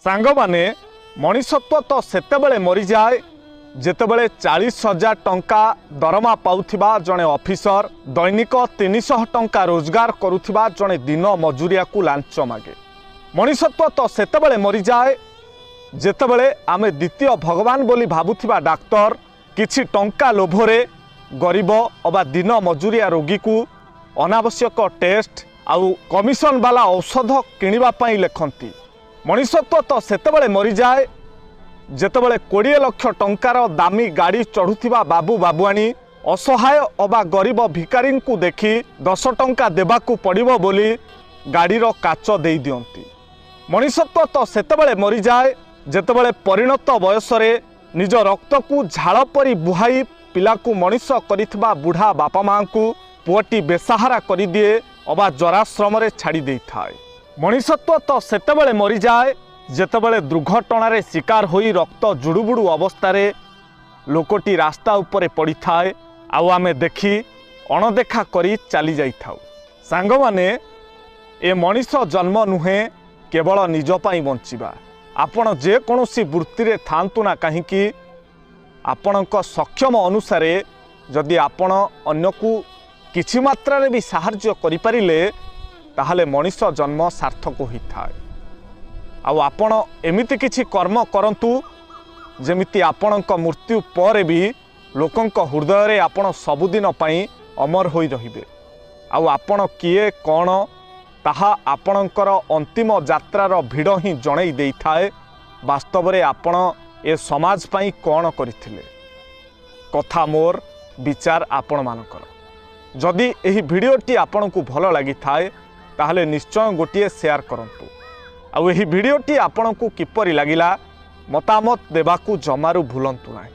सांग माने मनीषत्व तो सेतेबेले मरी जाए जेतेबेले 40,000 टंका दरमा पाउथिबा जणे ऑफिसर दैनिक 300 टंका रोजगार करुथिबा जणे दिन मजूरिया को लांच मागे। मनीषत्व तो सेतेबेले मरी जाए जेतेबेले आमे द्वितीय भगवान बोली भाबुथिबा डाक्तर किछि टंका लोभरे गरीब अबा दिन मजूरिया रोगी को अनावश्यक टेस्ट आउ कमिशन वाला औषध किनिबा पई लेखंती। मनीषत्व तो सेतेबेले मरी जाए जेतेबेले 20 लाख टंकार दामी गाड़ी चढ़ुथिबा बाबू बाबुआणी असहाय अबा गरीब भिकारी को देखी 10 टंका देबाकू पड़िबो बोली गाड़ीर काच देई दियंती। मनीषत्व तो सेतेबेले मरी जाए जेतेबेले परिणत बयसरे निज रक्त को झाड़ परी बुहाई पिला को मनीष करिथिबा बुढ़ा बापा माँ को पुअटी बेसहारा करि दिए अबा जराश्रम रे छाड़ी देई थाए। मनीषत्व तो सेतेबेले मरी जाए जेतेबेले दुर्घटना शिकार होई रक्त जुड़ुबुड़ू अवस्था लोकटी रास्ता उपरे पड़ी थाए आउ आमे देखी अणदेखा करी चली जाई थाउ। सांग माने ए मनीष जन्म नुहे केवल निज पाई बंचिबा। आपण जे कोनोसी वृत्ति रे थांतु ना कहीं आपणक सक्षम अनुसार जदि आपण अन्य को किछि मात्रा रे भी साहाय्य करि परिले ताहले मनीष जन्म सार्थक होई थाए। आउ आपण एमिति किछि कर्म करंतु जेमिति आपणक मृत्यु पर भी लोकंक हृदय रे आपण सबुदिन पई अमर होई रहिबे। आउ आपण किए कोन ताहा आपणकर अंतिम यात्रार भिड़ ही जणई देई थाए वास्तव रे आपण ए समाज पई कोन करिथिले। कथा मोर विचार आपण मानकर। जदि एही भिडियोटी आपण को भल लागि थाए ताहले निश्चय गोटिए शेयर करंतु। आउ एही भिडियोटी आपण को किपरि लागिला मतामत देबाकू जमारू भूलंतु नाही।